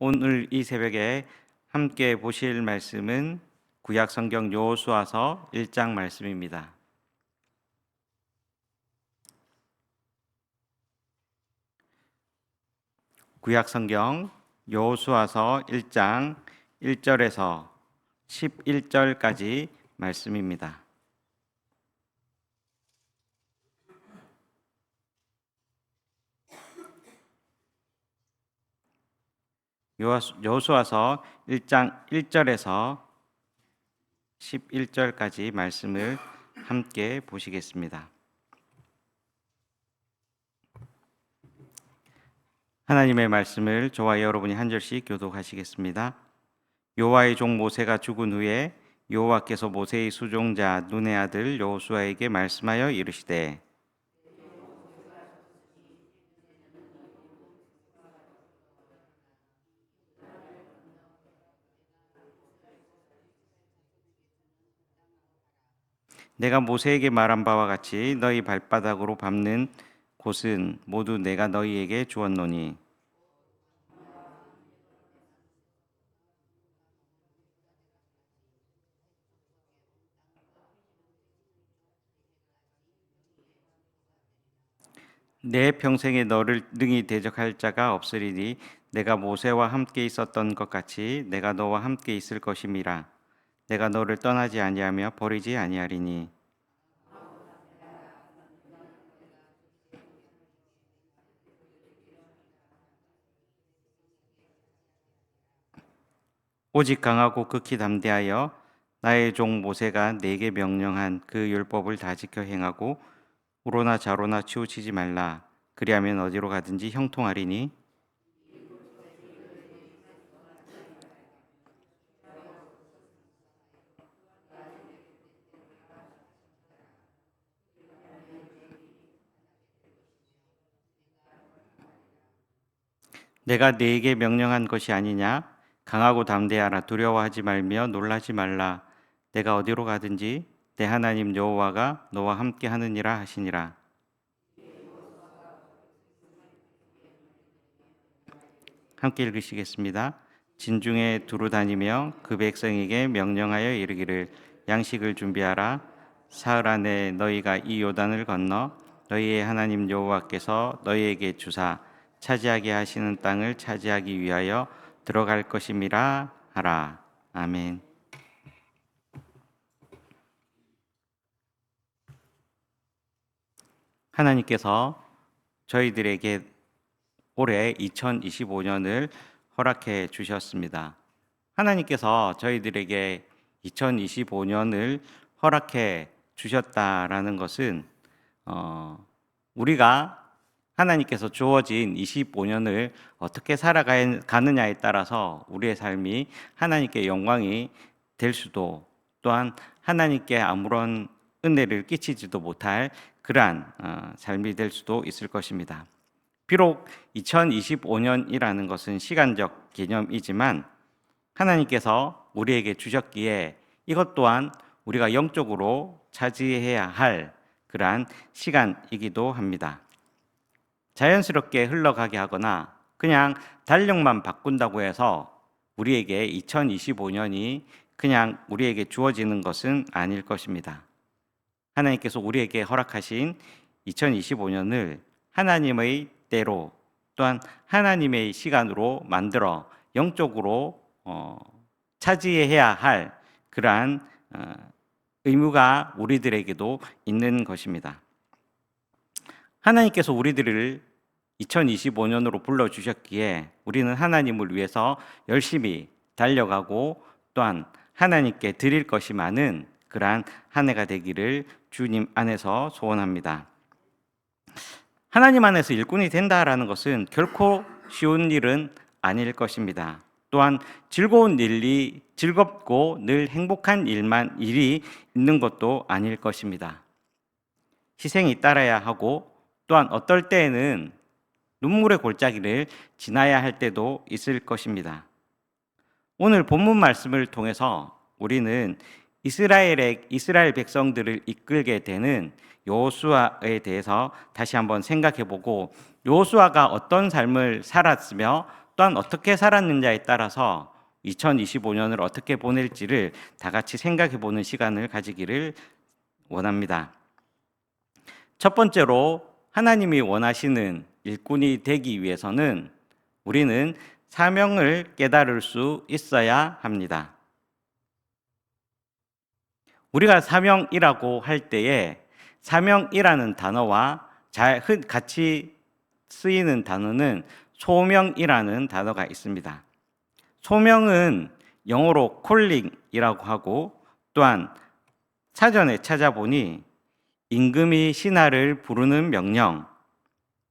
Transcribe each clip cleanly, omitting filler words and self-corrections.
오늘 이 새벽에 함께 보실 말씀은 구약 성경 여호수아서 1장 말씀입니다. 구약 성경 여호수아서 1장 1절에서 11절까지 말씀입니다. 여호수아서 1장 1절에서 11절까지 말씀을 함께 보시겠습니다. 하나님의 말씀을 저와 여러분이 한 절씩 교독하시겠습니다. 여호와의 종 모세가 죽은 후에 여호와께서 모세의 수종자 눈의 아들 여호수아에게 말씀하여 이르시되 내가 모세에게 말한 바와 같이 너희 발바닥으로 밟는 곳은 모두 내가 너희에게 주었노니 내 평생에 너를 능히 대적할 자가 없으리니 내가 모세와 함께 있었던 것 같이 내가 너와 함께 있을 것임이라. 내가 너를 떠나지 아니하며 버리지 아니하리니 오직 강하고 극히 담대하여 나의 종 모세가 내게 명령한 그 율법을 다 지켜 행하고 우로나 좌로나 치우치지 말라. 그리하면 어디로 가든지 형통하리니 내가 네게 명령한 것이 아니냐? 강하고 담대하라. 두려워하지 말며 놀라지 말라. 내가 어디로 가든지 내 하나님 여호와가 너와 함께 하느니라 하시니라. 함께 읽으시겠습니다. 진중에 두루 다니며 그 백성에게 명령하여 이르기를 양식을 준비하라. 사흘 안에 너희가 이 요단을 건너 너희의 하나님 여호와께서 너희에게 주사 차지하게 하시는 땅을 차지하기 위하여 들어갈 것임이라 하라. 아멘. 하나님께서 저희들에게 올해 2025년을 허락해 주셨습니다. 하나님께서 저희들에게 2025년을 허락해 주셨다라는 것은 우리가 하나님께서 주어진 25년을 어떻게 살아가느냐에 따라서 우리의 삶이 하나님께 영광이 될 수도 또한 하나님께 아무런 은혜를 끼치지도 못할 그러한 삶이 될 수도 있을 것입니다. 비록 2025년이라는 것은 시간적 개념이지만 하나님께서 우리에게 주셨기에 이것 또한 우리가 영적으로 차지해야 할 그러한 시간이기도 합니다. 자연스럽게 흘러가게 하거나 그냥 달력만 바꾼다고 해서 우리에게 2025년이 그냥 우리에게 주어지는 것은 아닐 것입니다. 하나님께서 우리에게 허락하신 2025년을 하나님의 때로 또한 하나님의 시간으로 만들어 영적으로 차지해야 할 그러한 의무가 우리들에게도 있는 것입니다. 하나님께서 우리들을 2025년으로 불러주셨기에 우리는 하나님을 위해서 열심히 달려가고 또한 하나님께 드릴 것이 많은 그러한 한 해가 되기를 주님 안에서 소원합니다. 하나님 안에서 일꾼이 된다라는 것은 결코 쉬운 일은 아닐 것입니다. 또한 즐겁고 늘 행복한 일이 있는 것도 아닐 것입니다. 희생이 따라야 하고 또한 어떨 때에는 눈물의 골짜기를 지나야 할 때도 있을 것입니다. 오늘 본문 말씀을 통해서 우리는 이스라엘 백성들을 이끌게 되는 여호수아에 대해서 다시 한번 생각해 보고 여호수아가 어떤 삶을 살았으며 또한 어떻게 살았느냐에 따라서 2025년을 어떻게 보낼지를 다 같이 생각해 보는 시간을 가지기를 원합니다. 첫 번째로 하나님이 원하시는 일꾼이 되기 위해서는 우리는 사명을 깨달을 수 있어야 합니다. 우리가 사명이라고 할 때에 사명이라는 단어와 같이 쓰이는 단어는 소명이라는 단어가 있습니다. 소명은 영어로 calling이라고 하고, 또한 사전에 찾아보니 임금이 신하를 부르는 명령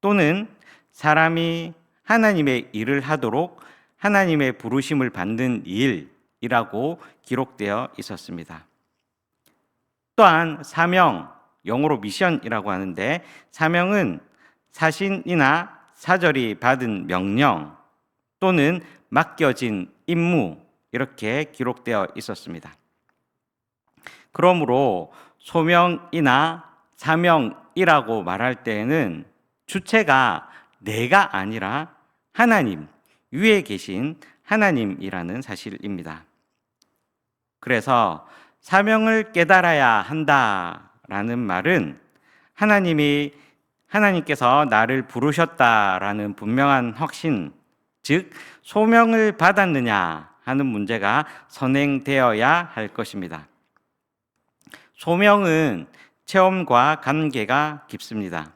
또는 사람이 하나님의 일을 하도록 하나님의 부르심을 받는 일이라고 기록되어 있었습니다. 또한 사명, 영어로 미션이라고 하는데, 사명은 사신이나 사절이 받은 명령 또는 맡겨진 임무, 이렇게 기록되어 있었습니다. 그러므로 소명이나 사명이라고 말할 때에는 주체가 내가 아니라 하나님, 위에 계신 하나님이라는 사실입니다. 그래서 사명을 깨달아야 한다라는 말은 하나님께서 나를 부르셨다라는 분명한 확신, 즉 소명을 받았느냐 하는 문제가 선행되어야 할 것입니다. 소명은 체험과 관계가 깊습니다.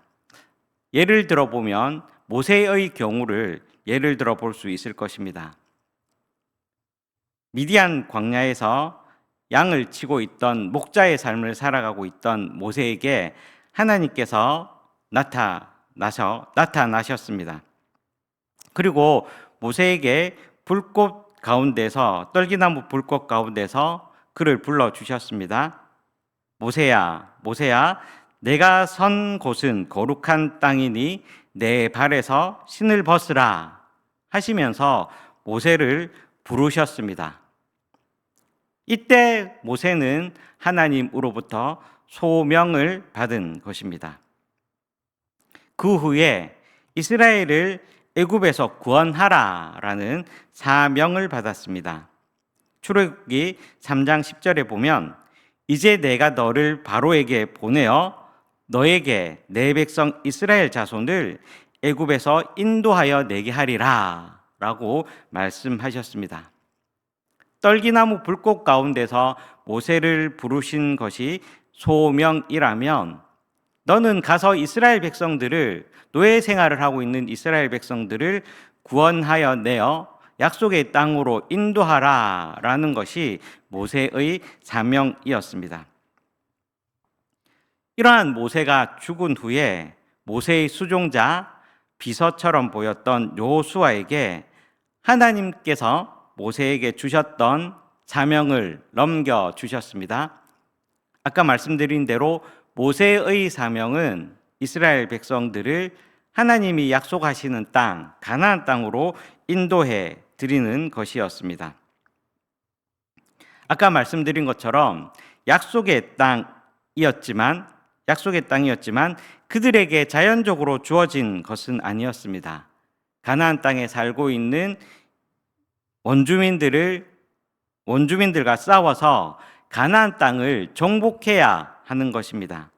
예를 들어보면 모세의 경우를 예를 들어 볼 수 있을 것입니다. 미디안 광야에서 양을 치고 있던 목자의 삶을 살아가고 있던 모세에게 하나님께서 나타나셨습니다. 그리고 모세에게 떨기나무 불꽃 가운데서 그를 불러주셨습니다. 모세야, 모세야, 내가 선 곳은 거룩한 땅이니 내 발에서 신을 벗으라 하시면서 모세를 부르셨습니다. 이때 모세는 하나님으로부터 소명을 받은 것입니다. 그 후에 이스라엘을 애굽에서 구원하라라는 사명을 받았습니다. 출애굽기 3장 10절에 보면 이제 내가 너를 바로에게 보내어 너에게 내 백성 이스라엘 자손을 애굽에서 인도하여 내게 하리라 라고 말씀하셨습니다. 떨기나무 불꽃 가운데서 모세를 부르신 것이 소명이라면 너는 가서 이스라엘 백성들을, 노예 생활을 하고 있는 이스라엘 백성들을 구원하여 내어 약속의 땅으로 인도하라 라는 것이 모세의 사명이었습니다. 이러한 모세가 죽은 후에 모세의 수종자, 비서처럼 보였던 여호수아에게 하나님께서 모세에게 주셨던 사명을 넘겨주셨습니다. 아까 말씀드린 대로 모세의 사명은 이스라엘 백성들을 하나님이 약속하시는 땅, 가나안 땅으로 인도해 드리는 것이었습니다. 아까 말씀드린 것처럼 약속의 땅이었지만 그들에게 자연적으로 주어진 것은 아니었습니다. 가나안 땅에 살고 있는 원주민들과 싸워서 가나안 땅을 정복해야 하는 것입니다.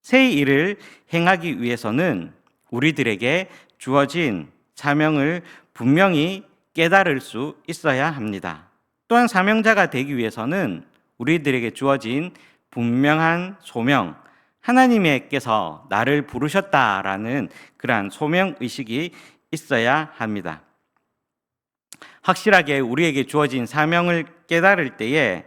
새 일을 행하기 위해서는 우리들에게 주어진 사명을 분명히 깨달을 수 있어야 합니다. 또한 사명자가 되기 위해서는 우리들에게 주어진 분명한 소명, 하나님께서 나를 부르셨다라는 그러한 소명의식이 있어야 합니다. 확실하게 우리에게 주어진 사명을 깨달을 때에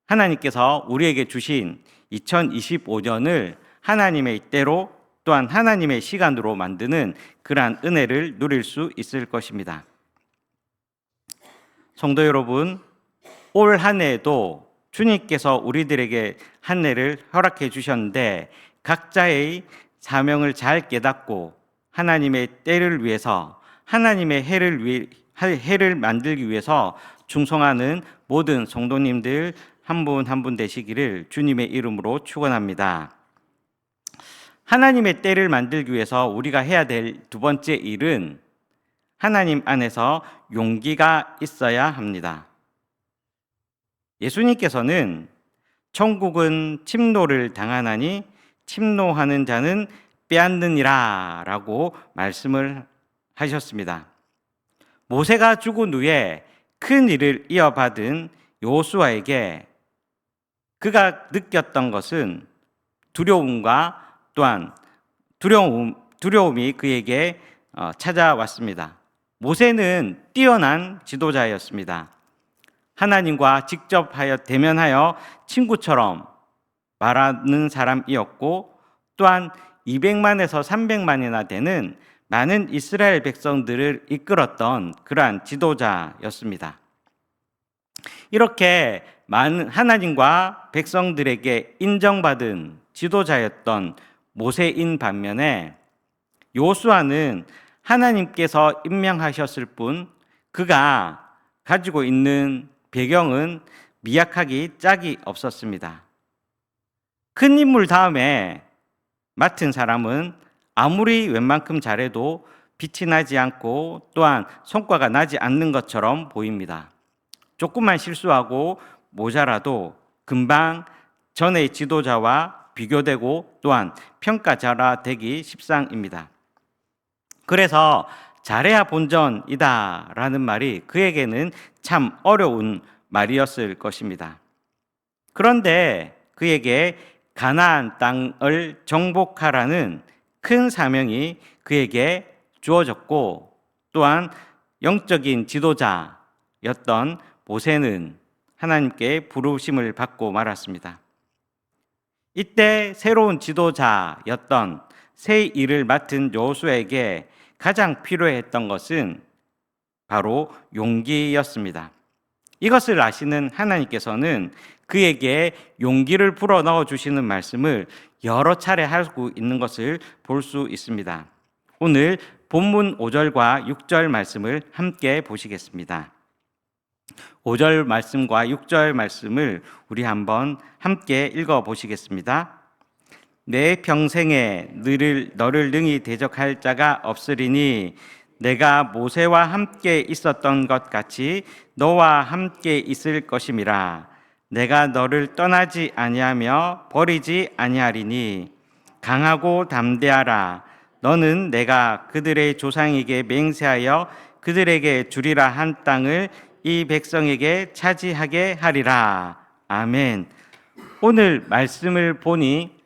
하나님께서 우리에게 주신 2025년을 하나님의 때로 또한 하나님의 시간으로 만드는 그러한 은혜를 누릴 수 있을 것입니다. 성도 여러분, 올 한 해에도 주님께서 우리들에게 한 해를 허락해 주셨는데 각자의 사명을 잘 깨닫고 하나님의 때를 위해서, 하나님의 해를 만들기 위해서 충성하는 모든 성도님들 한 분 한 분 되시기를 주님의 이름으로 축원합니다. 하나님의 때를 만들기 위해서 우리가 해야 될 두 번째 일은 하나님 안에서 용기가 있어야 합니다. 예수님께서는 천국은 침노를 당하나니 침노하는 자는 빼앗느니라 라고 말씀을 하셨습니다. 모세가 죽은 후에 큰 일을 이어받은 여호수아에게 그가 느꼈던 것은 두려움과 또한 두려움이 그에게 찾아왔습니다. 모세는 뛰어난 지도자였습니다. 하나님과 직접 대면하여 친구처럼 말하는 사람이었고 또한 200만에서 300만이나 되는 많은 이스라엘 백성들을 이끌었던 그러한 지도자였습니다. 이렇게 많은 하나님과 백성들에게 인정받은 지도자였던 모세인 반면에 여호수아는 하나님께서 임명하셨을 뿐 그가 가지고 있는 배경은 미약하기 짝이 없었습니다. 큰 인물 다음에 맡은 사람은 아무리 웬만큼 잘해도 빛이 나지 않고 또한 성과가 나지 않는 것처럼 보입니다. 조금만 실수하고 모자라도 금방 전의 지도자와 비교되고 또한 평가자라되기 십상입니다. 그래서 잘해야 본전이다 라는 말이 그에게는 참 어려운 말이었을 것입니다. 그런데 그에게 가나안 땅을 정복하라는 큰 사명이 그에게 주어졌고 또한 영적인 지도자였던 모세는 하나님께 부르심을 받고 말았습니다. 이때 새로운 지도자였던 새 일을 맡은 여호수아에게 가장 필요했던 것은 바로 용기였습니다. 이것을 아시는 하나님께서는 그에게 용기를 불어넣어 주시는 말씀을 여러 차례 하고 있는 것을 볼 수 있습니다. 오늘 본문 5절과 6절 말씀을 함께 보시겠습니다. 5절 말씀과 6절 말씀을 우리 한번 함께 읽어 보시겠습니다. 내 평생에 너를 능히 대적할 자가 없으리니 내가 모세와 함께 있었던 것 같이 너와 함께 있을 것임이라. 내가 너를 떠나지 아니하며 버리지 아니하리니 강하고 담대하라. 너는 내가 그들의 조상에게 맹세하여 그들에게 주리라 한 땅을 이 백성에게 차지하게 하리라. 아멘. 오늘 말씀을 보니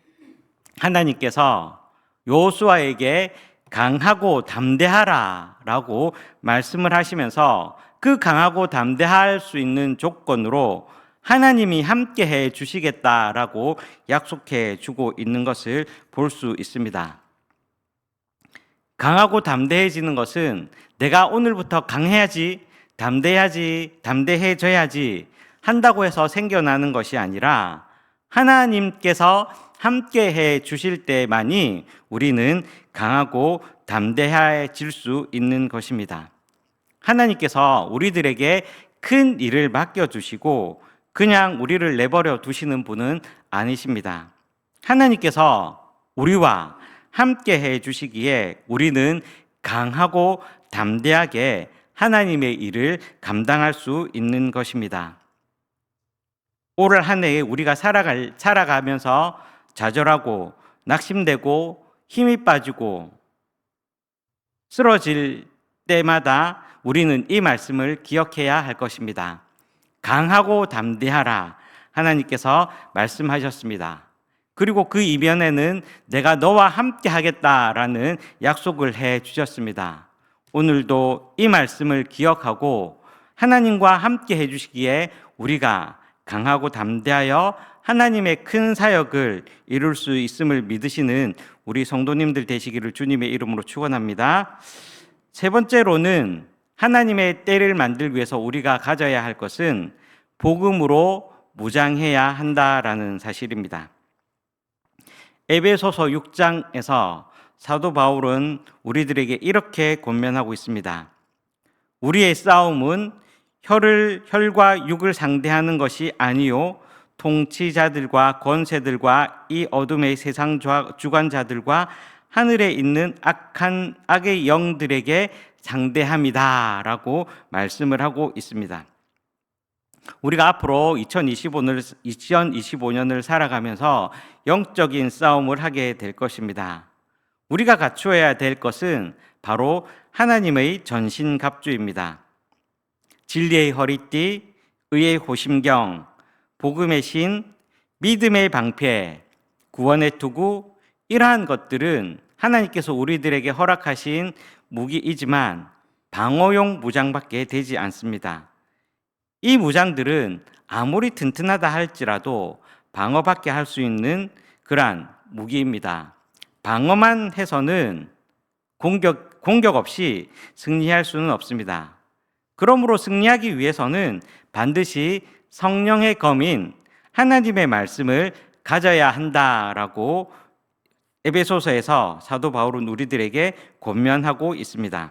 하나님께서 여호수아에게 강하고 담대하라 라고 말씀을 하시면서 그 강하고 담대할 수 있는 조건으로 하나님이 함께 해 주시겠다라고 약속해 주고 있는 것을 볼 수 있습니다. 강하고 담대해지는 것은 내가 오늘부터 강해야지, 담대해져야지 한다고 해서 생겨나는 것이 아니라 하나님께서 함께 해 주실 때만이 우리는 강하고 담대해질 수 있는 것입니다. 하나님께서 우리들에게 큰 일을 맡겨주시고 그냥 우리를 내버려 두시는 분은 아니십니다. 하나님께서 우리와 함께 해 주시기에 우리는 강하고 담대하게 하나님의 일을 감당할 수 있는 것입니다. 올 한 해에 우리가 살아가면서 좌절하고 낙심되고 힘이 빠지고 쓰러질 때마다 우리는 이 말씀을 기억해야 할 것입니다. 강하고 담대하라 하나님께서 말씀하셨습니다. 그리고 그 이면에는 내가 너와 함께 하겠다라는 약속을 해 주셨습니다. 오늘도 이 말씀을 기억하고 하나님과 함께 해 주시기에 우리가 강하고 담대하여 하나님의 큰 사역을 이룰 수 있음을 믿으시는 우리 성도님들 되시기를 주님의 이름으로 축원합니다. 세 번째로는 하나님의 때를 만들기 위해서 우리가 가져야 할 것은 복음으로 무장해야 한다라는 사실입니다. 에베소서 6장에서 사도 바울은 우리들에게 이렇게 권면하고 있습니다. 우리의 싸움은 혈과 육을 상대하는 것이 아니요 통치자들과 권세들과 이 어둠의 세상 주관자들과 하늘에 있는 악의 영들에게 상대함이다라고 말씀을 하고 있습니다. 우리가 앞으로 2025년을 살아가면서 영적인 싸움을 하게 될 것입니다. 우리가 갖추어야 될 것은 바로 하나님의 전신갑주입니다. 진리의 허리띠, 의의 호심경, 복음의 신, 믿음의 방패, 구원의 투구, 이러한 것들은 하나님께서 우리들에게 허락하신 무기이지만 방어용 무장밖에 되지 않습니다. 이 무장들은 아무리 튼튼하다 할지라도 방어밖에 할 수 있는 그러한 무기입니다. 방어만 해서는 공격 없이 승리할 수는 없습니다. 그러므로 승리하기 위해서는 반드시 성령의 검인 하나님의 말씀을 가져야 한다라고 에베소서에서 사도 바울은 우리들에게 권면하고 있습니다.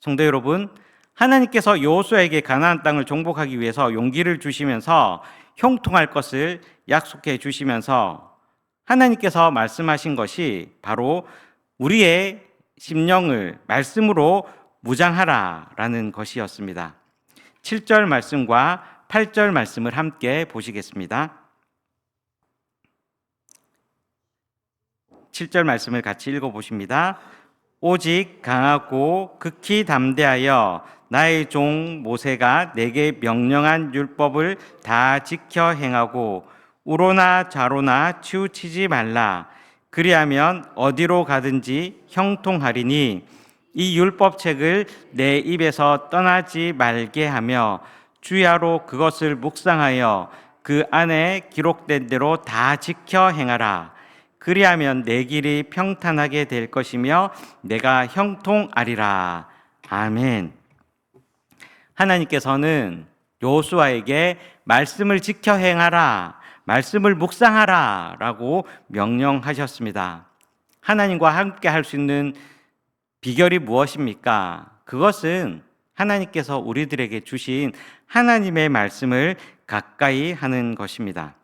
성도 여러분, 하나님께서 여호수아에게 가나안 땅을 정복하기 위해서 용기를 주시면서 형통할 것을 약속해 주시면서 하나님께서 말씀하신 것이 바로 우리의 심령을 말씀으로 무장하라라는 것이었습니다. 7절 말씀과 8절 말씀을 함께 보시겠습니다. 7절 말씀을 같이 읽어보십니다. 오직 강하고 극히 담대하여 나의 종 모세가 내게 명령한 율법을 다 지켜 행하고 우로나 좌로나 치우치지 말라. 그리하면 어디로 가든지 형통하리니 이 율법책을 내 입에서 떠나지 말게 하며 주야로 그것을 묵상하여 그 안에 기록된 대로 다 지켜 행하라. 그리하면 내 길이 평탄하게 될 것이며 내가 형통하리라. 아멘. 하나님께서는 여호수아에게 말씀을 지켜 행하라, 말씀을 묵상하라 라고 명령하셨습니다. 하나님과 함께 할 수 있는 비결이 무엇입니까? 그것은 하나님께서 우리들에게 주신 하나님의 말씀을 가까이 하는 것입니다.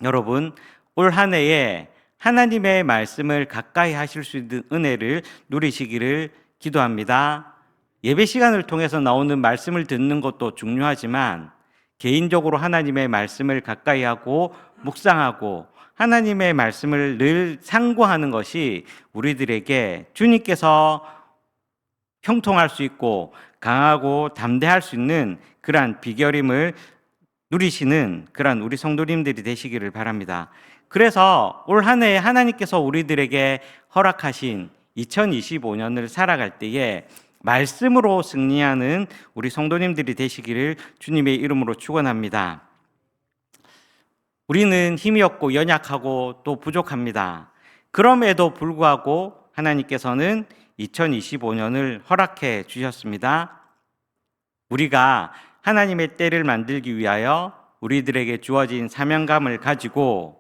여러분, 올 한 해에 하나님의 말씀을 가까이 하실 수 있는 은혜를 누리시기를 기도합니다. 예배 시간을 통해서 나오는 말씀을 듣는 것도 중요하지만 개인적으로 하나님의 말씀을 가까이 하고 묵상하고 하나님의 말씀을 늘 상고하는 것이 우리들에게 주님께서 형통할 수 있고 강하고 담대할 수 있는 그러한 비결임을 누리시는 그러한 우리 성도님들이 되시기를 바랍니다. 그래서 올 한 해에 하나님께서 우리들에게 허락하신 2025년을 살아갈 때에 말씀으로 승리하는 우리 성도님들이 되시기를 주님의 이름으로 축원합니다. 우리는 힘이 없고 연약하고 또 부족합니다. 그럼에도 불구하고 하나님께서는 2025년을 허락해 주셨습니다. 우리가 하나님의 때를 만들기 위하여 우리들에게 주어진 사명감을 가지고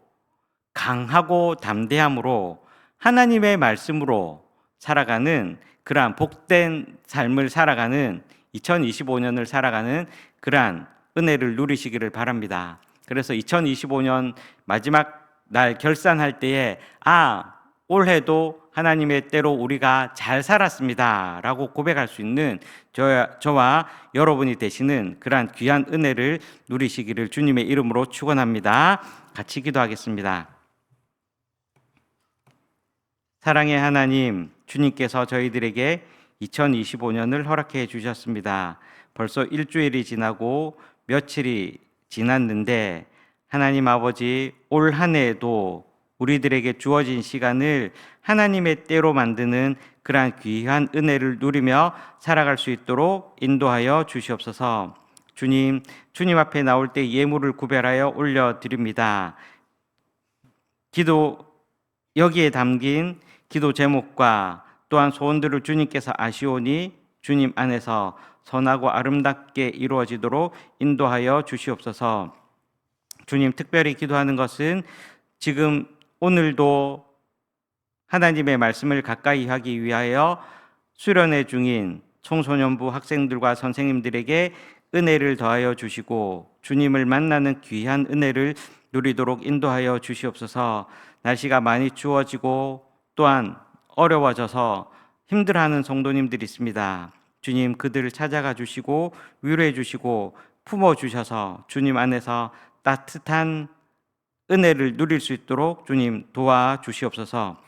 강하고 담대함으로 하나님의 말씀으로 살아가는 그러한 복된 삶을 살아가는 2025년을 살아가는 그러한 은혜를 누리시기를 바랍니다. 그래서 2025년 마지막 날 결산할 때에 올해도 하나님의 때로 우리가 잘 살았습니다 라고 고백할 수 있는 저와 여러분이 되시는 그러한 귀한 은혜를 누리시기를 주님의 이름으로 축원합니다. 같이 기도하겠습니다. 사랑의 하나님, 주님께서 저희들에게 2025년을 허락해 주셨습니다. 벌써 일주일이 지나고 며칠이 지났는데 하나님 아버지, 올 한 해에도 우리들에게 주어진 시간을 하나님의 때로 만드는 그러한 귀한 은혜를 누리며 살아갈 수 있도록 인도하여 주시옵소서. 주님 앞에 나올 때 예물을 구별하여 올려드립니다. 여기에 담긴 기도 제목과 또한 소원들을 주님께서 아시오니 주님 안에서 선하고 아름답게 이루어지도록 인도하여 주시옵소서. 주님, 특별히 기도하는 것은 지금 오늘도 하나님의 말씀을 가까이 하기 위하여 수련회 중인 청소년부 학생들과 선생님들에게 은혜를 더하여 주시고 주님을 만나는 귀한 은혜를 누리도록 인도하여 주시옵소서. 날씨가 많이 추워지고 또한 어려워져서 힘들어하는 성도님들이 있습니다. 주님, 그들을 찾아가 주시고 위로해 주시고 품어 주셔서 주님 안에서 따뜻한 은혜를 누릴 수 있도록 주님 도와주시옵소서.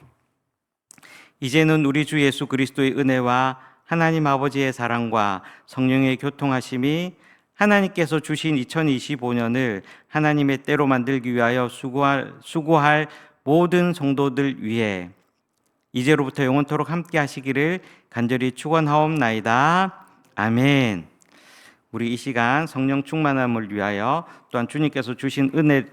이제는 우리 주 예수 그리스도의 은혜와 하나님 아버지의 사랑과 성령의 교통하심이 하나님께서 주신 2025년을 하나님의 때로 만들기 위하여 수고할 모든 성도들 위해 이제로부터 영원토록 함께 하시기를 간절히 축원하옵나이다. 아멘. 우리 이 시간 성령 충만함을 위하여 또한 주님께서 주신 은혜